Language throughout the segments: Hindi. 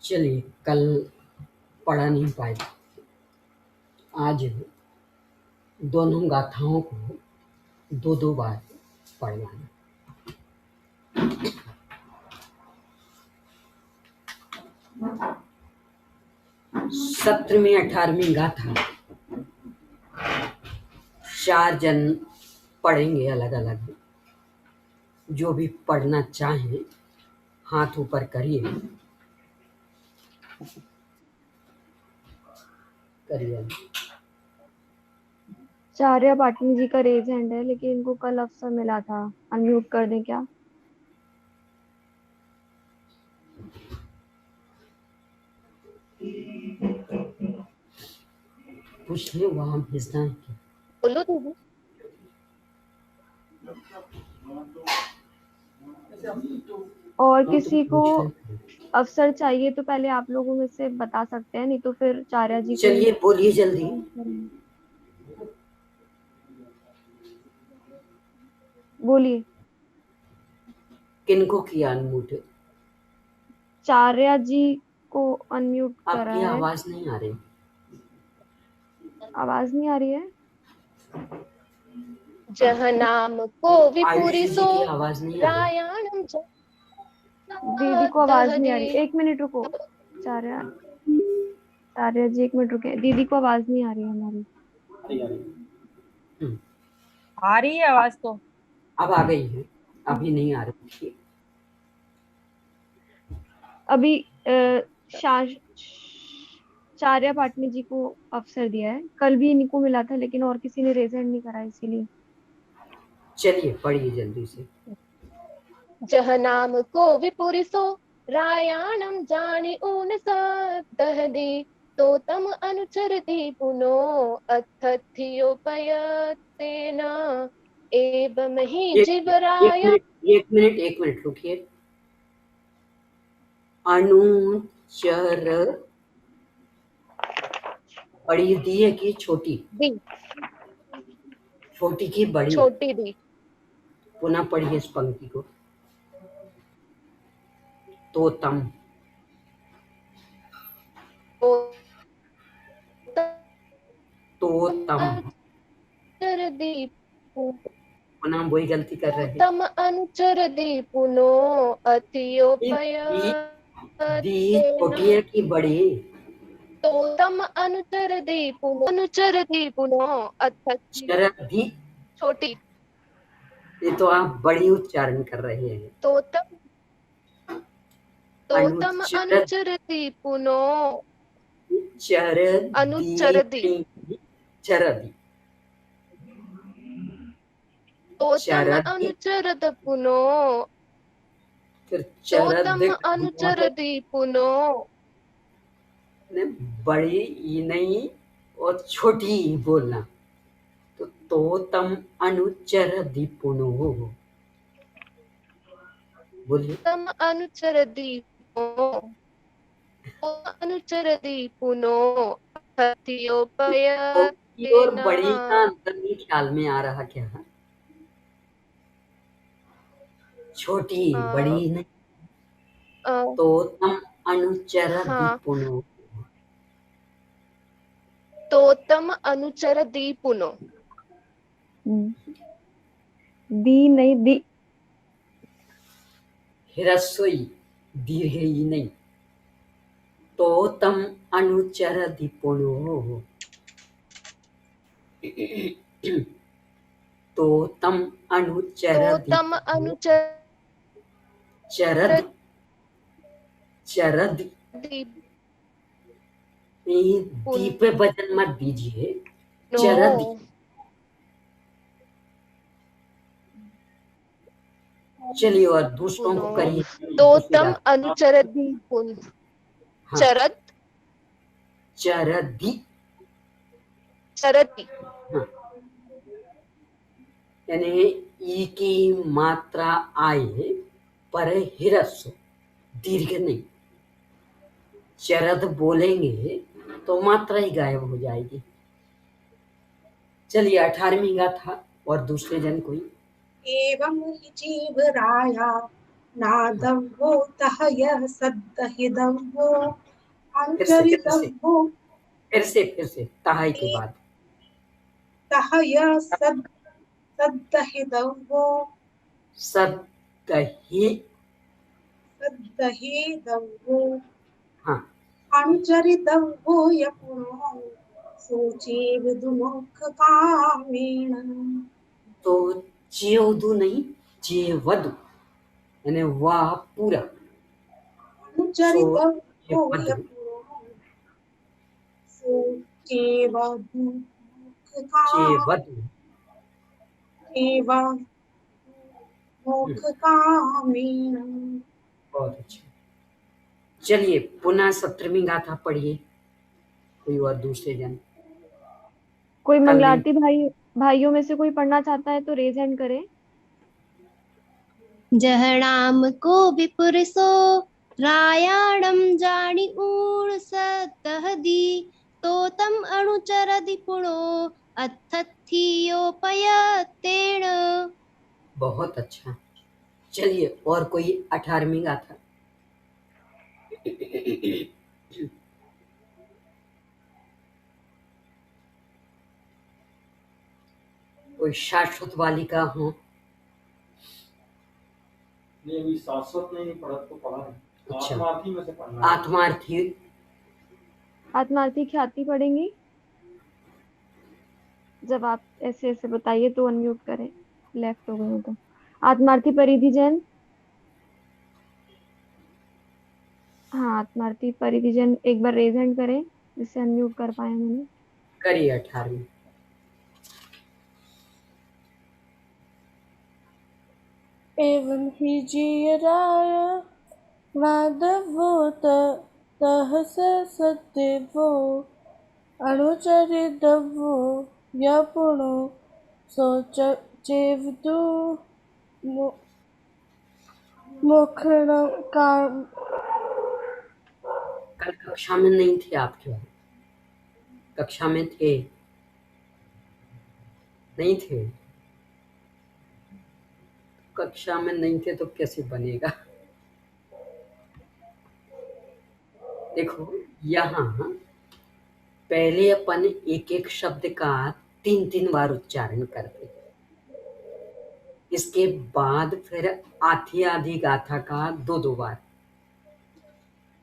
चलिए, कल पढ़ा नहीं पाए, आज दोनों गाथाओं को दो दो बार पढ़वाना। सत्र में 18वीं गाथा 4 जन पढ़ेंगे अलग अलग। जो भी पढ़ना चाहें हाथ ऊपर करिए। चार्या पाटनी जी का रेज हैंड है, लेकिन इनको कल अवसर मिला था, अनम्यूट कर दें क्या? पूछ ले, वहां भेजना है क्या? बोलो दीदी। और किसी को अवसर चाहिए तो पहले आप लोगों में से बता सकते हैं, नहीं तो फिर चार्या जी को चलिए बोलिए जल्दी। बोलिए। किनको किया अनम्यूट? चार्या जी को अनम्यूट करा आपकी है। आवाज नहीं आ रही। आवाज नहीं आ रही है? जह नाम को विपुरी आयुषी जी सो की आवाज नहीं आ रही। रायणम दीदी को आवाज नहीं आ रही। एक मिनट रुको। चार्या जी एक मिनट रुके। दीदी को आवाज नहीं आ रही है हमारी। आ रही है आवाज तो। अब आ गई है, अभी नहीं आ रही थी। अभी चार्या पाटनी जी को अवसर दिया है। कल भी इनको मिला था, लेकिन और किसी ने रेज हैंड नहीं करा, इसीलिए। चलिए पढ़िए जल्दी से। जह नाम को विपुरी सो रायाणम जानी ऊन सह दी तो तम अनुचर दी पुनो अथथ्योपयतेन एवं ही जीवराय। एक मिनट रुकिए। अनुचर बड़ी दी है कि छोटी? दी। छोटी की बड़ी? छोटी दी। पुनः पढ़िए इस पंक्ति को। तो तम दी पुनः वही गलती कर रहे हैं। तम अनुचर दी पुनो दी छोटी है कि बड़ी? तो तम अनुचर दी पुनो चरदी। छोटी। ये तो आप बड़ी उच्चारण कर रहे हैं। तो तम अनुचर दी पुनो अनुचर दी। चरदी। तो तम अनुचर द पुनो फिर तो तम अनुचर दी पुनो। बड़ी ही नहीं और छोटी ही बोलना। तो तम अनुचर दीपुनो। बोलिए। तम अनुचर दी पुनो छोटी और बड़ी का अंतर नहीं ख्याल में आ रहा क्या? छोटी बड़ी नहीं। तो तम अनुचर दीपुनो। तो तम अनुचर दी पुनो। दी नहीं, दी। ह्रस्वई दीर्घ ही नहीं। तो तम अनुचर दीपुनो। तो तम अनुचर चरद चरद। दी पे वजन मत दीजिए। चरद। चलिए और दूसरों को करिए। तो तम अनुचर दी पुन चरद चरदी। चरदी। यानी ई की मात्रा आए पर ह्रस्व, दीर्घ नहीं। चरद बोलेंगे तो मात्रा ही गायब हो जाएगी। चलिए 18वीं गाथा और दूसरे जन कोई। एवं जीवराया नादव्यो तहयः सद्दहिदव्यो फिर से अनुचरितव्यो फिर से तहाई के बाद तहयः सद्दहिदव्यो सद्दहिदव्यो हाँ अनुचरितव्यो यपुनो सोचे विदुमुखकामेन। तो चेवदु नहीं चेवदु यानी वाह पूरा अनुचरितव्यो चेवदु यपुनो सोचे विदुमुखकामेन। बहुत अच्छा। चलिए पुनः 17वीं गाथा पढ़िए कोई और दूसरे जन। कोई कल मंगलारती भाइयों में से कोई पढ़ना चाहता है तो रेज हैंड करे। जहणाम को विपुरसो रायाणम जानी ऊण सतहदी तो तम अणुचरदि पुणो अथथियोपयतेण। बहुत अच्छा। चलिए और कोई 18वीं गाथा। कोई शाश्वत बालिका हो। नहीं अभी शाश्वत नहीं पढ़ा तो पढ़ा है। अच्छा। आत्मार्थी में से पढ़ना है। आत्मार्थी ख्याति पढ़ेंगी। जब आप ऐसे ऐसे बताइए तो अनम्यूट करें, लेफ्ट हो गए हो तो। आत्मार्थी परिधि जैन। हाँ आत्मार्थी परिधि जैन एक बार रेज हैंड करें जिससे अनम्यूट कर पाए मैंने। करिए 18वीं। एवं हि जीयराय माधवो तहस सदेवो अनुचरितव्यो यपुणो सोचेवदु मुखनं काम। कल कक्षा में नहीं थे आपके वाले। कक्षा में थे नहीं थे। कक्षा में नहीं थे तो कैसे बनेगा। देखो यहाँ पहले अपन एक एक शब्द का 3-3 बार उच्चारण करते हैं। इसके बाद फिर आधी आधी गाथा का 2-2 बार,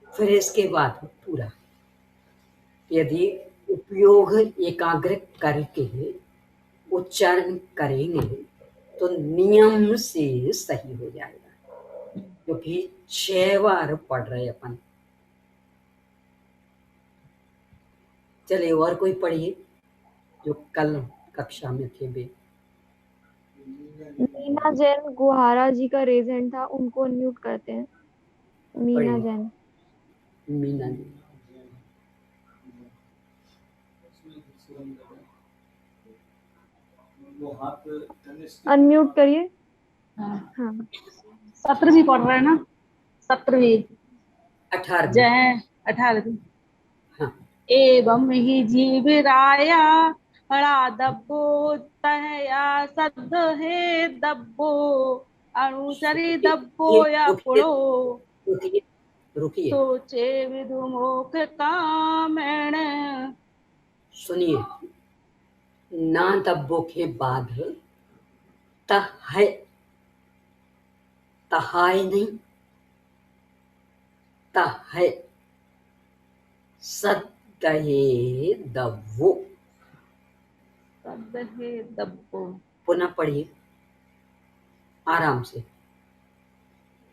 फिर इसके बाद पूरा। यदि उपयोग एकाग्र करके उच्चारण करेंगे तो नियम से सही हो जाएगा, क्योंकि 6 बार पढ़ रहे अपन। चलिए और कोई पढ़िए जो कल कक्षा में थे बे। मीना जैन गुहारा जी का रेज हैंड था, उनको अनम्यूट करते हैं। मीना पढ़िए। जैन। मीना जी। अनम्यूट करिए। हाँ हाँ 17वीं पढ़ रहे हैं ना। 17वीं 18वीं। जय 18वीं। हाँ। एवं हि जीवराया हड़ा दब्बो तहया सद हे दब्बो अनुचरी दब्बो या पुड़ो रुकिए रुकिए सोचे विदुमुख कामेण। सुनिए, ना दब्बो के बाद तहाय, तहाय नहीं, तहाय सदहे दब्बो। सद हे दब्बो। पुनः पढ़िए आराम से।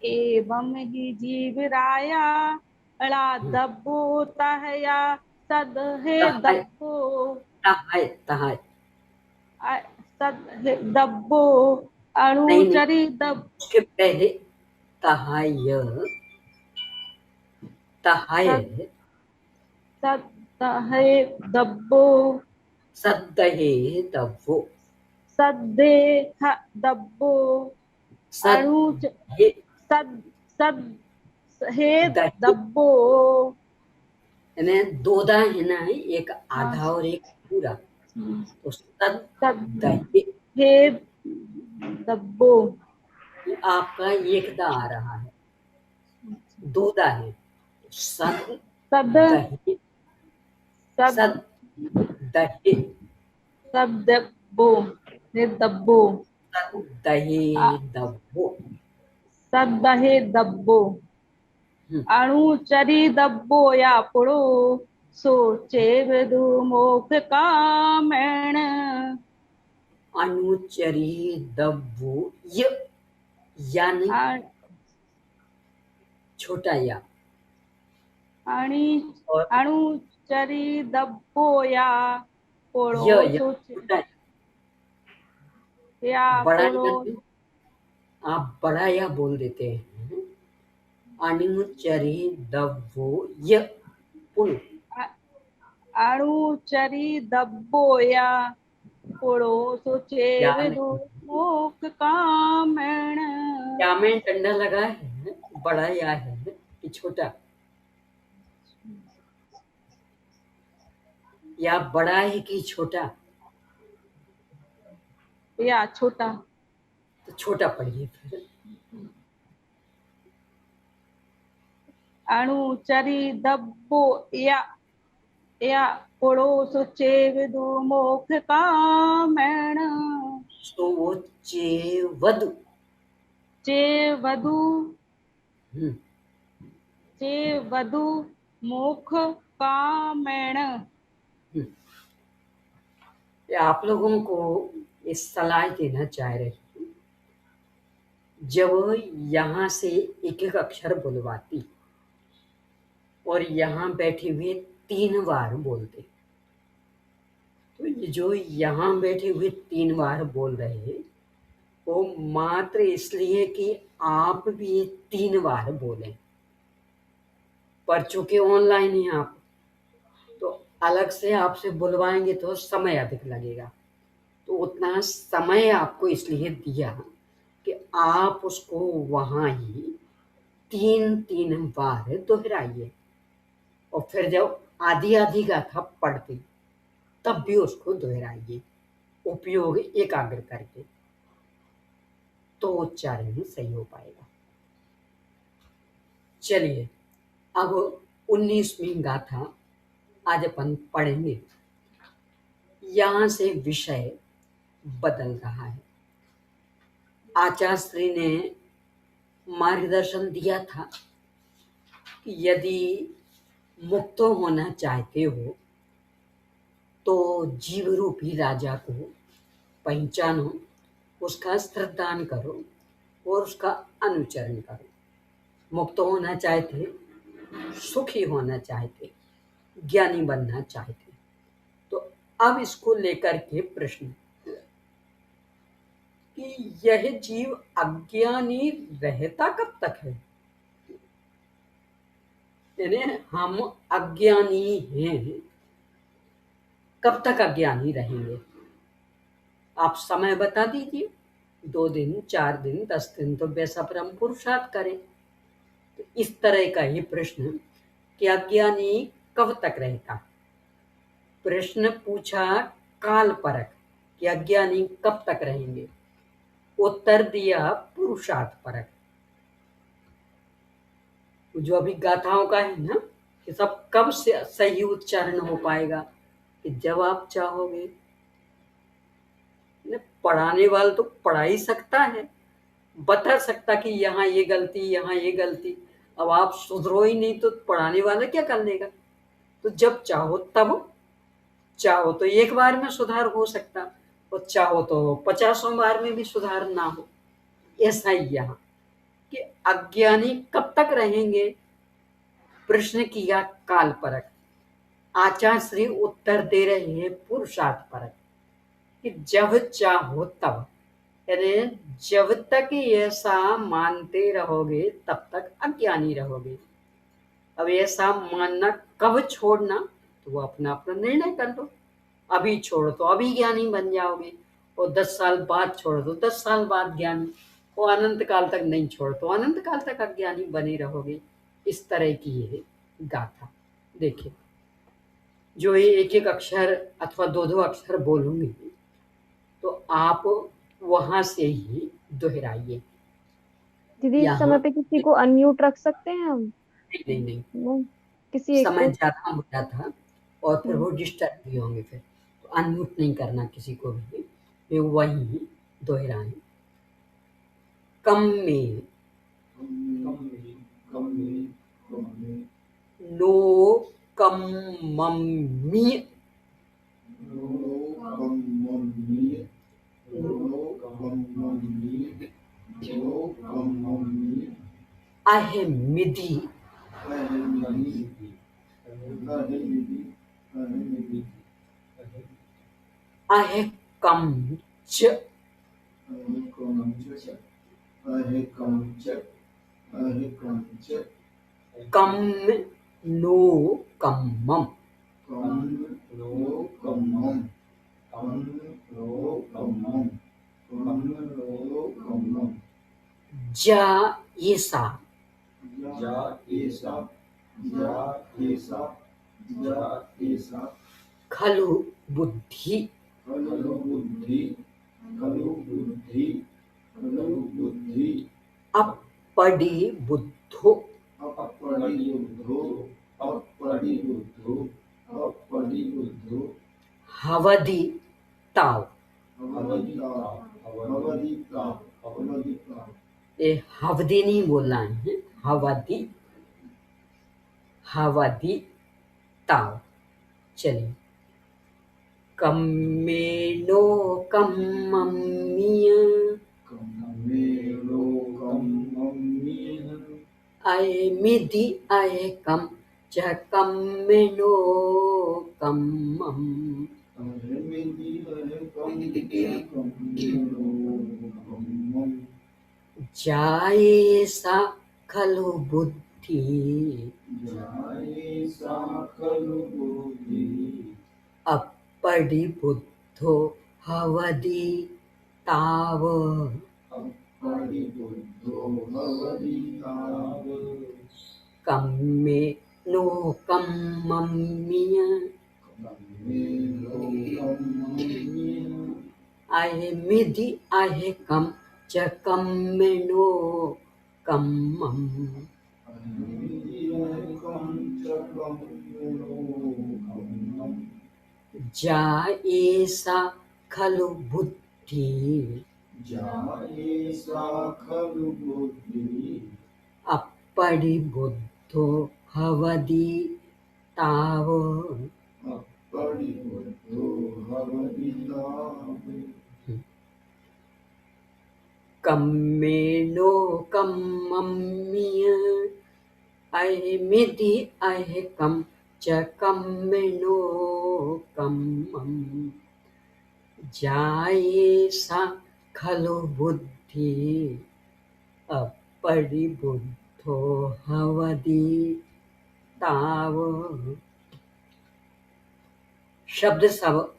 एवं हि जीवराया अड़ा दब्बो तहया सद हे दब्बो तहाय, तहाय सद हे दब्बो अनुचरी दब। उसके पहले तहाय, तहाय सद हे दब्बो सदहे दब्बो, सदे दब्बो अनुच सद सद हे दब्बो। यानी 2 दा है ना, एक आधा और एक पूरा। तो सद हे दब्बो ये आपका एकदा आ रहा है, दूधा है। सद सद दही, सद सद दही, सदब्बो ने दब्बो सद दही आ- दब्बो। सदहे दब्बो हम्म, अणुचरी दब्बो या पुड़ो सोचे विदु मोख कामेण अनुचरी दब्बो, यानी आ- छोटा या। आणि और अणुचरी दब्बो या पुड़ो या सोचे छोटा या। या बड़ा पुड़ो यानी आप बड़ा या बोल देते हैं। अनुचरी दब्बो पुल, अणुचरी दब्बो या पुड़ो सोचे या विदु मोख कामेण क्या में डंडा लगा है, बड़ा या है कि छोटा, या बड़ा है कि छोटा? या छोटा तो छोटा पढ़िए फिर। अणुचरी दब्बो या पुड़ो सोचे विदु मोख कामेण तो वो चेवद, चे वधु हम्म, चे वधु मोख कामेण ये आप लोगों को इस सलाह देना चाह रही हूँ। जब यहाँ से एक एक अक्षर बुलवाती और यहाँ बैठे हुए 3 बार बोलते, तो ये जो यहाँ बैठे हुए 3 बार बोल रहे हैं, वो मात्र इसलिए कि आप भी 3 बार बोलें। पर चूंकि ऑनलाइन ही आप, तो अलग से आपसे बुलवाएंगे तो समय अधिक लगेगा। तो उतना समय आपको इसलिए दिया कि आप उसको वहाँ ही 3-3 बार दोहराइए, और फिर जब आधी आधी गाथा पढ़ते तब भी उसको दोहराइए, उपयोग एकाग्र करके, तो उच्चारण सही हो पाएगा। चलिए अब 19वीं गाथा आज अपन पढ़ेंगे। यहाँ से विषय बदल रहा है। आचार्य श्री ने मार्गदर्शन दिया था कि यदि मुक्त होना चाहते हो तो जीव रूपी राजा को पहचानो, उसका श्रद्धान करो और उसका अनुचरण करो। मुक्त होना चाहते, सुखी होना चाहते, ज्ञानी बनना चाहते, तो अब इसको लेकर के प्रश्न कि यह जीव अज्ञानी रहता कब तक है? यानी हम अज्ञानी हैं, कब तक अज्ञानी रहेंगे? आप समय बता दीजिए, 2 दिन, 4 दिन, 10 दिन, तो वैसा पर हम पुरुषार्थ करें। तो इस तरह का ही प्रश्न कि अज्ञानी कब तक रहता, प्रश्न पूछा काल परक कि अज्ञानी कब तक रहेंगे, उत्तर दिया पुरुषार्थ परक। जो अभी गाथाओं का है ना, कि सब कब से सही उच्चारण हो पाएगा, कि जब आप चाहोगे। पढ़ाने वाला तो पढ़ा ही सकता है, बता सकता कि यहाँ ये गलती, यहाँ ये गलती। अब आप सुधरो ही नहीं तो पढ़ाने वाला क्या कर लेगा? तो जब चाहो तब, चाहो तो एक बार में सुधार हो सकता, और चाहो तो 50 बार में भी सुधार ना हो। ऐसा ही यहाँ कि अज्ञानी कब तक रहेंगे, प्रश्न किया काल परक। आचार्य श्री उत्तर दे रहे हैं पुरुषार्थ परक कि जब चाहो तब, यानी जब तक ऐसा मानते रहोगे तब तक अज्ञानी रहोगे। अब ऐसा मानना कब छोड़ना, तो वो अपना अपना निर्णय कर लो। अभी छोड़ो तो अभी ज्ञानी बन जाओगे, और 10 साल बाद छोड़ो तो 10 साल बाद ज्ञानी, और अनंत काल तक नहीं छोड़ो तो अनंत काल तक अज्ञानी बने रहोगे। इस तरह की ये गाथा। देखिए, जो ये एक एक अक्षर अथवा 2-2 अक्षर बोलूंगी, तो आप वहां से ही दोहराइए। दीदी इस यहाँ समय पे किसी को अनम्यूट रख सकते हैं हम? नहीं नहीं नहीं, नहीं, किसी एक समय को। ज्यादा हो जाता और फिर वो डिस्टर्ब भी होंगे, फिर तो अनम्यूट नहीं करना किसी को भी। वे वही दोहराएं। कम में नो कम मम्मी आहे मिदी आहे कम च कम नो कम्मम जा ईसा खलु बुद्धि अपड़ी बुद्धो हवदि ताव। ये हवदी नहीं बोलना है, हवदी हवदी ताव। चलिए। कम्मेनो कम्ममिया आए मिदि आए कम च कम्मेनो कम्मम जाए सा खलु बुद्धि अपड़ी बुद्धो हवदि ताव। कम्मे नो कम्ममिया आहे मिदि आहे कम च कम्मेनो कम्मम जाए सा खलु बुद्धि अपड़ी बुद्धो हवदि ताव। कम्मेनो कम्ममिया आहे मिदि आहे कम च कम्मेनो कम्मम जाए सा खलु बुद्धि अपड़ी बुद्धो हवदि ताव। शब्द सब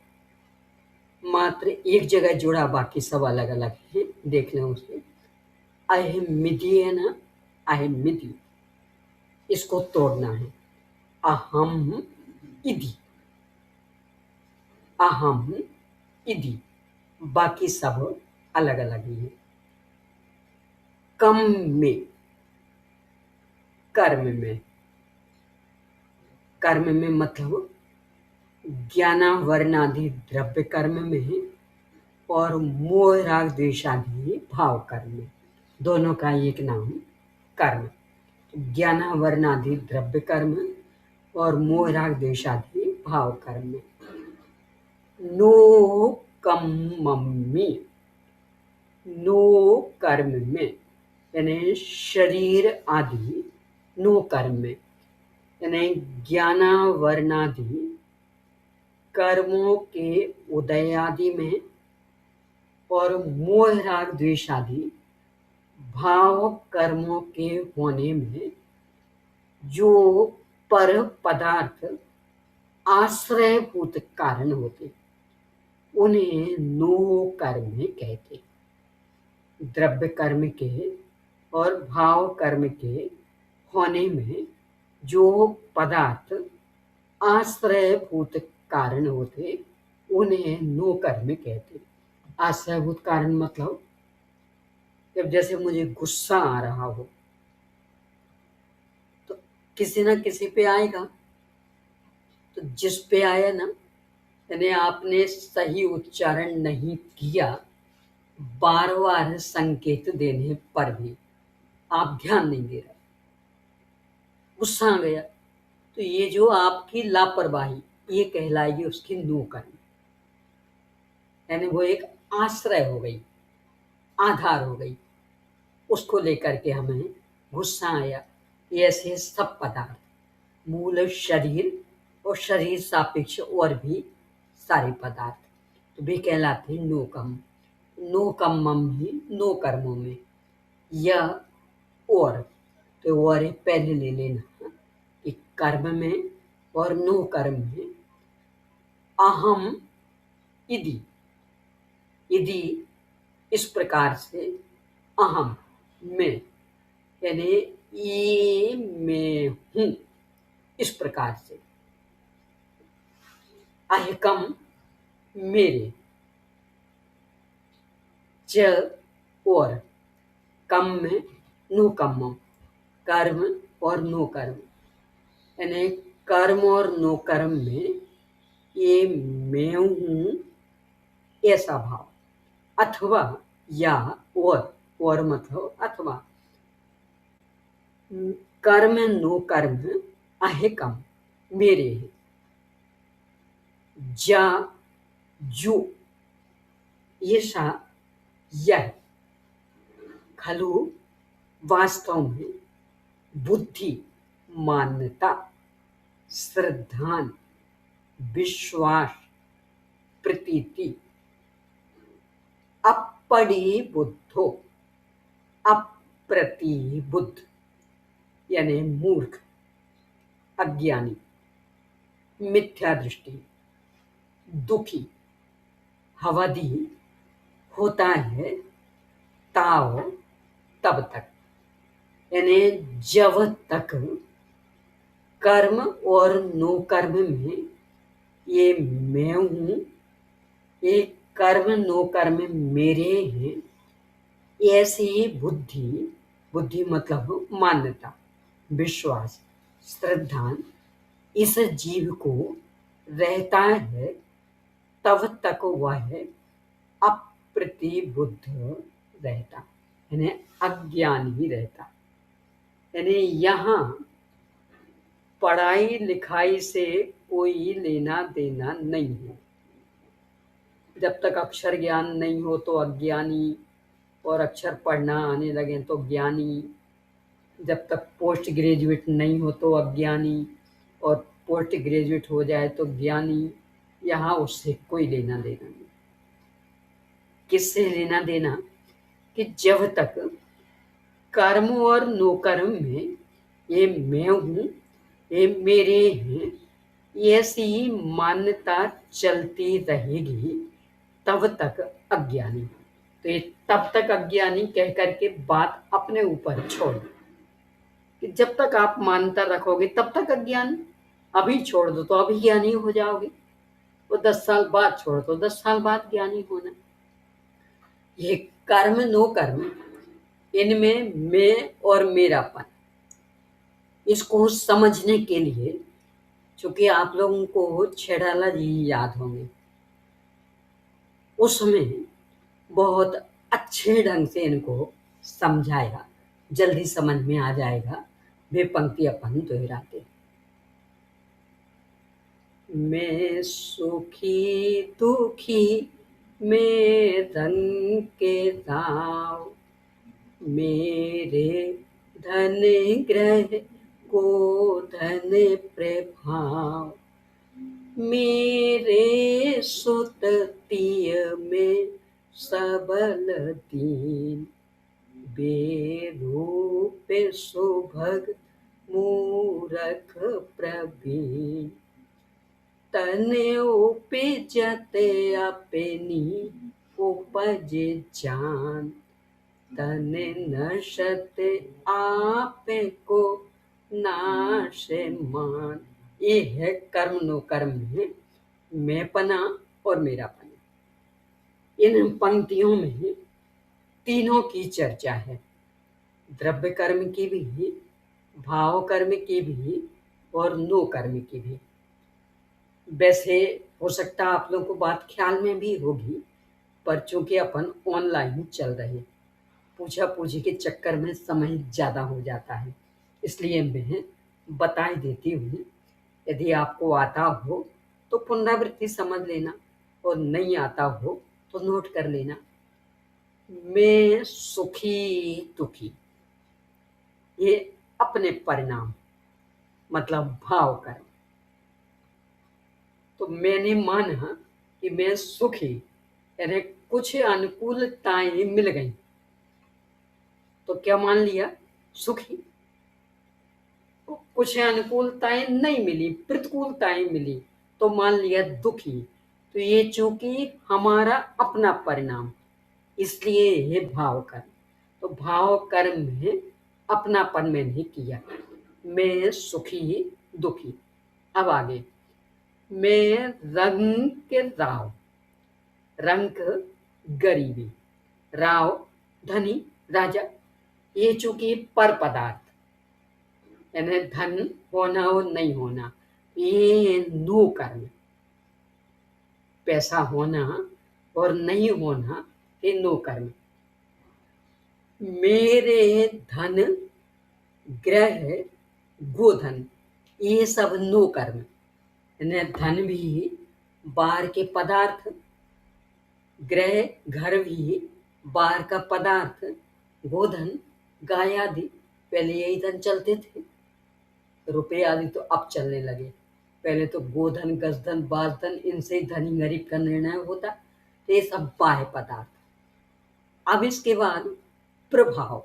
मात्र एक जगह जुड़ा, बाकी सब अलग अलग है। देख लें उसमें अहिम मिधि है ना, अहिम मिधि इसको तोड़ना है। अहम इधि, अहम इधि, बाकी सब अलग अलग ही है। कम में कर्म में, कर्म में मतलब ज्ञाना वर्णादि द्रव्य कर्म में है और मोह राग द्वेषादि भाव कर्म में, दोनों का एक नाम कर्म। ज्ञाना वर्णादि द्रव्य कर्म और मोह राग द्वेषादि भाव कर्म में। नो कम्ममि, नो कर्म में यानी शरीर आदि, नो कर्म में यानी ज्ञाना वर्णादि कर्मों के उदय आदि में और मोह राग द्वेष आदि भाव कर्मों के होने में जो पर पदार्थ आश्रयभूत कारण होते उन्हें नो कर्म कहते। द्रव्य कर्म के और भाव कर्म के होने में जो पदार्थ आश्रयभूत कारण होते उन्हें नो कर्म कहते। आश्रयभूत कारण मतलब जब जैसे मुझे गुस्सा आ रहा हो तो किसी ना किसी पे आएगा, तो जिस पे आया ना, यानी आपने सही उच्चारण नहीं किया, बार बार संकेत देने पर भी आप ध्यान नहीं दे रहे, गुस्सा आ गया, तो ये जो आपकी लापरवाही, ये कहलाएगी उसकी नौकरी। यानी वो एक आश्रय हो गई, आधार हो गई, उसको लेकर के हमें गुस्सा आया। ये ऐसे सब पदार्थ, मूल शरीर और शरीर सापेक्ष और भी सारे पदार्थ तो भी कहलाते हैं नोकम। नोकम्मम ही नो कर्मों में, यह और, तो और पहले ले लेना कि कर्म में और नो कर्म में अहम इति, इति इस प्रकार से अहम में, यानी ये मैं हूँ, इस प्रकार से अहिकम मेरे, च और कम में नो कम्मम, कर्म और नो कर्म, यानी कर्म और नो कर्म में ये मैं हूँ ऐसा भाव, अथवा या और मतलब अथवा कर्म नो कर्म अहिकम मेरे है, जा जो ऐसा यह खलु वास्तव में बुद्धि मान्यता श्रद्धान विश्वास प्रतीति अपरिबुद्धो, अप्रतिबुद्ध यानी मूर्ख, अज्ञानी, मिथ्या दृष्टि, दुखी, हवदी होता है ताव तब तक, यानी जब तक कर्म और नो कर्म में ये मैं हूँ, ये कर्म नो कर्म मेरे हैं, ऐसी बुद्धि, बुद्धि मतलब मान्यता, विश्वास, श्रद्धा इस जीव को रहता है, तब तक वह अप्रतिबुद्ध रहता, यानी अज्ञान ही रहता। यानी यहाँ पढ़ाई लिखाई से कोई लेना देना नहीं है। जब तक अक्षर ज्ञान नहीं हो तो अज्ञानी, और अक्षर पढ़ना आने लगे तो ज्ञानी। जब तक पोस्ट ग्रेजुएट नहीं हो तो अज्ञानी, और पोस्ट ग्रेजुएट हो जाए तो ज्ञानी। यहाँ उससे कोई लेना देना नहीं। किससे लेना देना? कि जब तक कर्म और नो कर्म में ये मैं हूँ, ये मेरे हैं, ऐसी मान्यता चलती रहेगी, तब तक अज्ञानी। तो ये तब तक अज्ञानी कह करके बात अपने ऊपर छोड़ दो कि जब तक आप मान्यता रखोगे तब तक अज्ञानी, अभी छोड़ दो तो अभी ज्ञानी हो जाओगे, वो 10 साल बाद छोड़ दो 10 साल बाद ज्ञानी होना। ये कर्म नो कर्म, इनमें मैं और मेरापन, इसको समझने के लिए, चूंकि आप लोगों को छेड़ाला जी याद होंगे, उसमें बहुत अच्छे ढंग से इनको समझाया, जल्दी समझ में आ जाएगा। वे पंक्ति अपन दोहराते हैं। मैं सुखी दुखी में रंग के दाव, मेरे धन ग्रह को धन प्रभाव, मेरे सुततीय में सबल दीन, बेरूप सुभग मूरख प्रवीण, तन उपजते अपनी उपज जान, तन नशत आप को नाश मान। ये है कर्म नो कर्म में मैंपना और मेरापना। इन पंक्तियों में तीनों की चर्चा है, द्रव्य कर्म की भी, भाव कर्म की भी और नो कर्म की भी। वैसे हो सकता है आप लोगों को बात ख्याल में भी होगी, पर चूंकि अपन ऑनलाइन चल रहे, पूछा पूछी के चक्कर में समय ज़्यादा हो जाता है, इसलिए मैं बता ही देती हूँ। यदि आपको आता हो तो पुनरावृत्ति समझ लेना, और नहीं आता हो तो नोट कर लेना। मैं सुखी दुखी, ये अपने परिणाम मतलब भाव कर्म। तो मैंने माना कि मैं सुखी, यानी कुछ अनुकूलताएं मिल गई, तो क्या मान लिया? सुखी। कुछ अनुकूलताएं नहीं मिली, प्रतिकूलताएं मिली, तो मान लिया दुखी। तो ये चूंकि हमारा अपना परिणाम, इसलिए ये भाव कर्म। तो भाव कर्म में अपनापन मैंने किया, मैं सुखी दुखी। अब आगे, मैं रंग राव, रंग गरीबी, राव धनी राजा, ये चूंकि पर पदार्थ यानी धन होना और नहीं होना, ये नो कर्म। पैसा होना और नहीं होना ये नो कर्म। मेरे धन ग्रह गोधन, ये सब नो कर्म। यानी धन भी बाहर के पदार्थ, ग्रह घर भी बाहर का पदार्थ, गोधन गाय आदि। पहले यही धन चलते थे, रुपये आदि तो अब चलने लगे। पहले तो गोधन गजधन बाजधन, इनसे ही धनी गरीब का निर्णय होता। तो ये सब बाह्य पदार्थ। अब इसके बाद प्रभाव,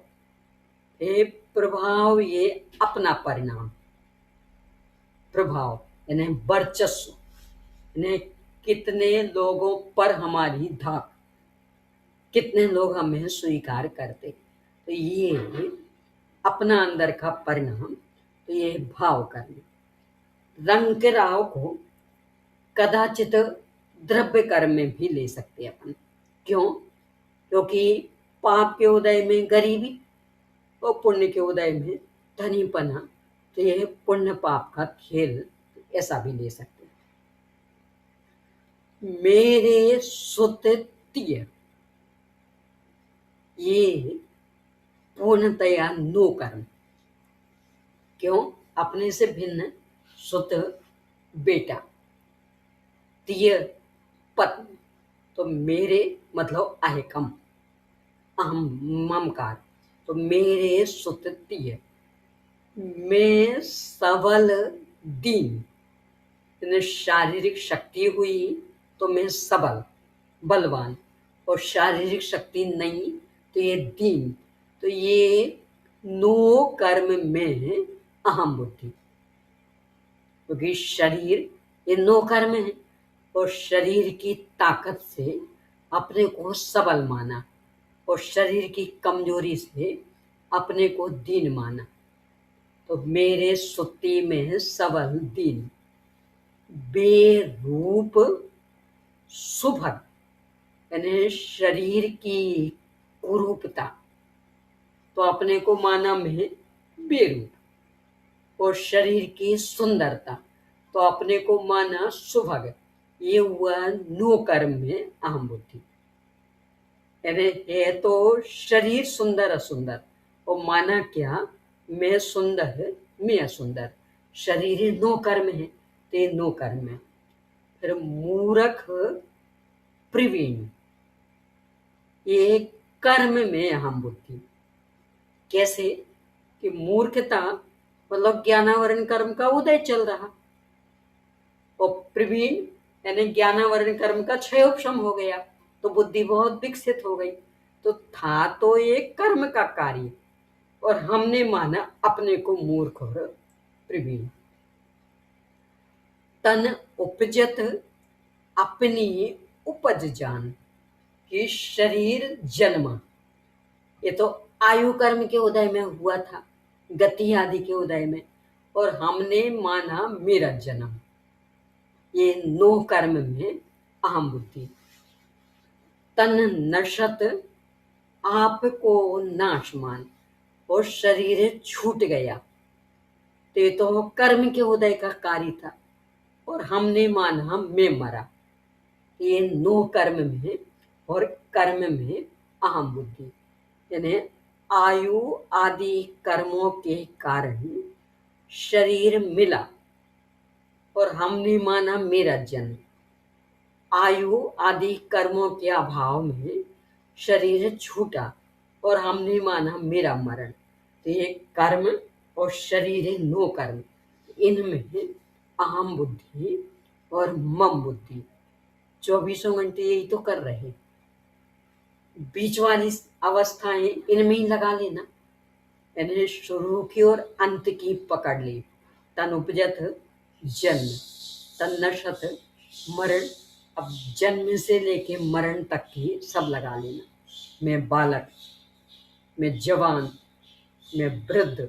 ये प्रभाव, ये अपना परिणाम। प्रभाव यानी वर्चस्व, यानी कितने लोगों पर हमारी धाक, कितने लोग हमें स्वीकार करते। तो ये अपना अंदर का परिणाम, तो ये भाव कर्म। रंग के राव को कदाचित द्रव्य कर्म में भी ले सकते अपन। क्यों? क्योंकि पाप के उदय में गरीबी और पुण्य के उदय में धनीपना, तो यह पुण्य पाप का खेल, ऐसा भी ले सकते हैं। मेरे सुततीय, ये पूर्णतया नो कर्म। क्यों? अपने से भिन्न, सुत बेटा, तीय पत्नी, तो मेरे मतलब अहकम, अहम ममकार। तो मेरे सुततीय, मैं सबल दीन, यानी शारीरिक शक्ति हुई तो मैं सबल बलवान, और शारीरिक शक्ति नहीं तो ये दीन। तो ये नो कर्म में अहम बुद्धि, क्योंकि शरीर ये नो कर्म है, और शरीर की ताकत से अपने को सबल माना, और शरीर की कमजोरी से अपने को दीन माना। तो मेरे सुत्ती में सबल दीन, बेरूप सुभग, यानी शरीर की कुरूपता, तो अपने को माना में बेरूप, और शरीर की सुंदरता, तो अपने को माना सुभग। ये हुआ नो कर्म में अहम बुद्धि। यानी है तो शरीर सुंदर असुंदर, और माना क्या? मैं सुंदर मैं असुंदर। शरीर नो कर्म है, तो ये नो कर्म है। फिर मूर्ख प्रवीण, ये कर्म में अहम बुद्धि। कैसे? कि मूर्खता मतलब ज्ञानावरण कर्म का उदय चल रहा, और प्रवीण यानी ज्ञानावरण कर्म का क्षयोपशम हो गया, तो बुद्धि बहुत विकसित हो गई। तो था तो ये कर्म का कार्य, और हमने माना अपने को मूर्ख और प्रवीण। तन उपजत अपनी उपज जान, कि शरीर जन्मा, ये तो आयु कर्म के उदय में हुआ था, गति आदि के उदय में, और हमने माना मेरा जन्म, ये नो कर्म में अहम बुद्धि। तन नशत आपको नाशमान और शरीर छूट गया, तो ये तो कर्म के उदय का कार्य था, और हमने माना मैं मरा। ये नो कर्म में और कर्म में अहम बुद्धि, यानी आयु आदि कर्मों के कारण शरीर मिला और हमने माना मेरा जन्म। आयु आदि कर्मों के अभाव में शरीर छूटा और हमने माना मेरा मरण। तो ये कर्म और शरीर नो कर्म, इनमें अहम बुद्धि और मम बुद्धि 24 घंटे यही तो कर रहे। बीच वाली अवस्थाएं इनमें ही लगा लेना, यानी शुरू की और अंत की पकड़ ली। तन उपजत जन्म, तन नशत मरण। अब जन्म से लेके मरण तक की सब लगा लेना। मैं बालक, मैं जवान, मैं वृद्ध,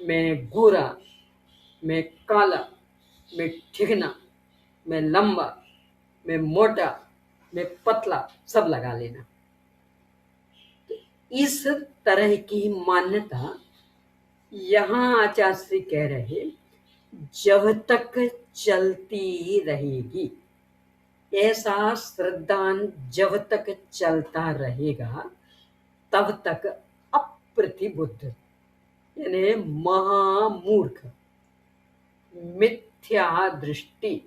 मैं गोरा, मैं काला, मैं ठिगना, मैं लंबा, मैं मोटा, मैं पतला, सब लगा लेना। तो इस तरह की मान्यता यहाँ आचार्य श्री कह रहे जब तक चलती रहेगी, ऐसा श्रद्धान जब तक चलता रहेगा तब तक अप्रतिबुद्ध, यानी महामूर्ख, मिथ्या दृष्टि,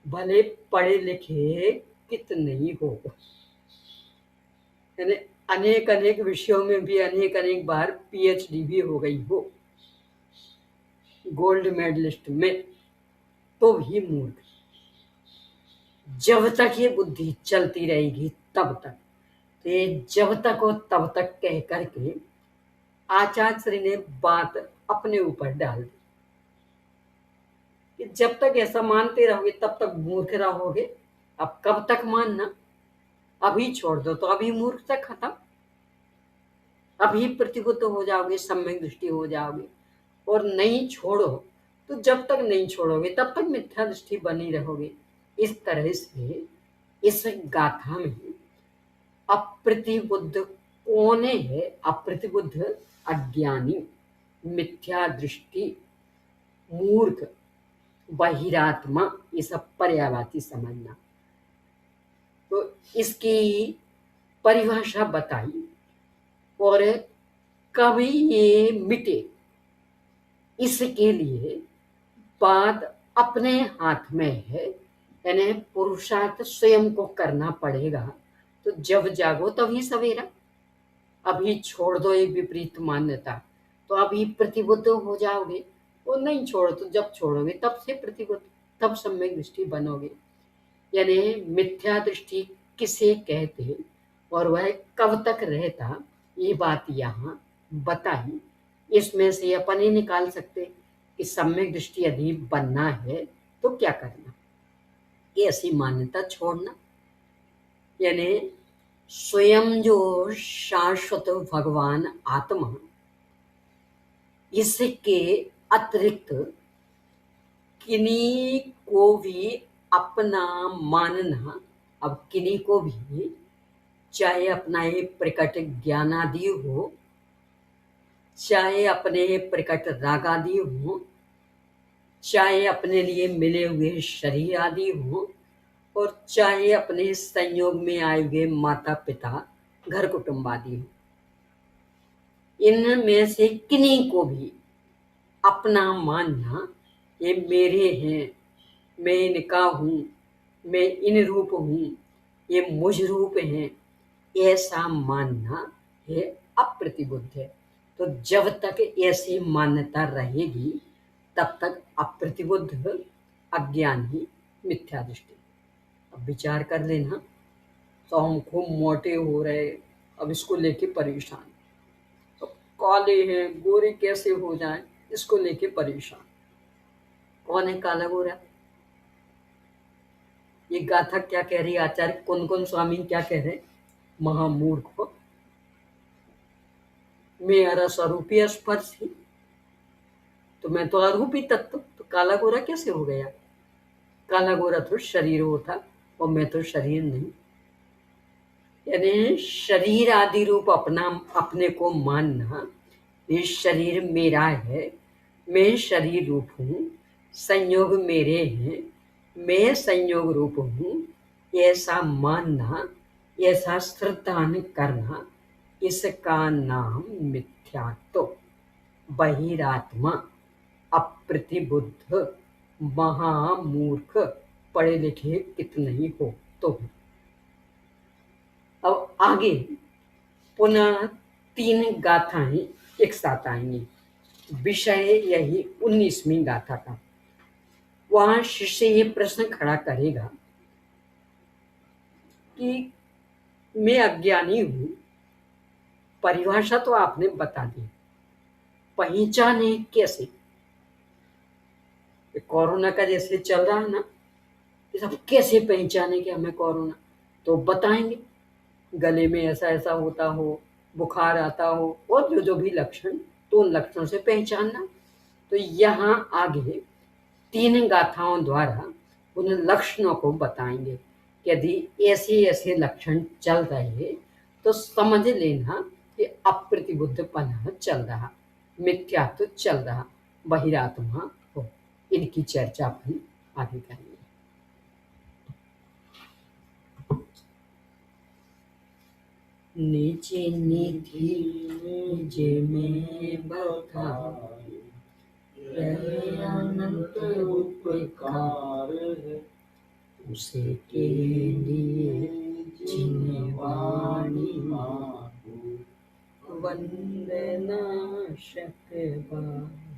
भले पढ़े लिखे कितने ही हो, यानी अनेक अनेक विषयों में भी अनेक अनेक बार पीएचडी भी हो गई हो, गोल्ड मेडलिस्ट में, तो भी मूर्ख। जब तक ये बुद्धि चलती रहेगी तब तक, तो ये जब तक हो तब तक कह करके आचार्य श्री ने बात अपने ऊपर डाल दी कि जब तक ऐसा मानते रहोगे तब तक मूर्ख रहोगे। अब कब तक मानना? अभी छोड़ दो तो अभी मूर्खता खत्म, अभी प्रतिबुद्ध हो जाओगे, सम्यक दृष्टि हो जाओगे। और नहीं छोड़ो तो जब तक नहीं छोड़ोगे तब तक मिथ्या दृष्टि बनी रहोगे। इस तरह से इस गाथा में अप्रतिबुद्ध कौन है? अप्रतिबुद्ध अज्ञानी, मिथ्या दृष्टि, मूर्ख, बहिरात्मा, ये सब पर्यायवाची समझना। तो इसकी परिभाषा बताई और कभी ये मिटे इसके लिए बात अपने हाथ में है, यानी पुरुषार्थ स्वयं को करना पड़ेगा। तो जब जागो तभी सवेरा। अभी छोड़ दो ये विपरीत मान्यता तो अभी प्रतिबुद्ध हो जाओगे, और नहीं छोड़ो तो जब छोड़ोगे तब से प्रतिबुद्ध, तब सम्यक दृष्टि बनोगे। यानी मिथ्या दृष्टि किसे कहते और वह कब तक रहता, ये बात यहाँ बताई। इसमें से अपन ही निकाल सकते कि सम्यक दृष्टि यदि बनना है तो क्या करना। ऐसी मान्यता छोड़ना, यानी स्वयं जो शाश्वत भगवान आत्मा, इसके अतिरिक्त किन्हीं को भी अपना मानना। अब किन्हीं को भी, चाहे अपना ये प्रकट ज्ञान आदि हो, चाहे अपने प्रकट राग आदि हो, चाहे अपने लिए मिले हुए शरीर आदि हो, और चाहे अपने संयोग में आए हुए माता पिता घर कुटुंब आदि हो, इनमें से किन्हीं को भी अपना मानना ये मेरे हैं, मैं इनका हूँ, मैं इन रूप हूँ, ये मुझ रूप हैं, ऐसा मानना ये अप्रतिबुद्ध है। तो जब तक ऐसी मान्यता रहेगी तब तक अप्रतिबुद्ध, अज्ञानी, मिथ्या दृष्टि। अब विचार कर लेना, तो हम खूब मोटे हो रहे, अब इसको लेके परेशान, तो काले हैं गोरे कैसे हो जाएं, इसको लेके परेशान। कौन है काला गोरा? ये गाथा क्या कह रही है आचार्य कौन कौन स्वामी क्या कह रहे? महामूर्ख हो, मेरा स्वरूपी स्पर्श ही, तो मैं तो अरूपी तत्व, तो काला गोरा कैसे हो गया? काला गोरा तो शरीर होता और मैं तो शरीर नहीं। यानी शरीर आदि रूप अपने को मानना, ये शरीर मेरा है, मैं शरीर रूप हूँ, संयोग मेरे हैं, मैं संयोग रूप हूँ, ऐसा मानना, ऐसा श्रद्धान करना, इसका नाम मिथ्यात्व, बहिरात्मा, अप्रतिबुद्ध, महामूर्ख, पढ़े लिखे कितने ही हो तो भी। अब आगे पुनः 3 गाथाएं एक साथ आएंगी। विषय यही 19वीं गाथा का। वहां शिष्य ये प्रश्न खड़ा करेगा कि मैं अज्ञानी हूं, परिभाषा तो आपने बता दी, पहचाने कैसे? कोरोना का जैसे चल रहा है ना, ये सब कैसे पहचाने कि हमें कोरोना? तो बताएंगे, गले में ऐसा ऐसा होता हो, बुखार आता हो, और जो जो भी लक्षण, तो उन लक्षणों से पहचानना। तो यहाँ आगे 3 गाथाओं द्वारा उन लक्षणों को बताएंगे। यदि ऐसे ऐसे लक्षण चल रहे तो समझ लेना कि अप्रतिबुद्धपना चल रहा, मिथ्यात्व चल रहा, बहिरात्मा हो। इनकी चर्चा अपन आगे करेंगे। नीचे निधि निजे में बखाए, रहे अनंत उपकार है, उसे के लिए जिन्हें वाणी माको, वंदना शतबार।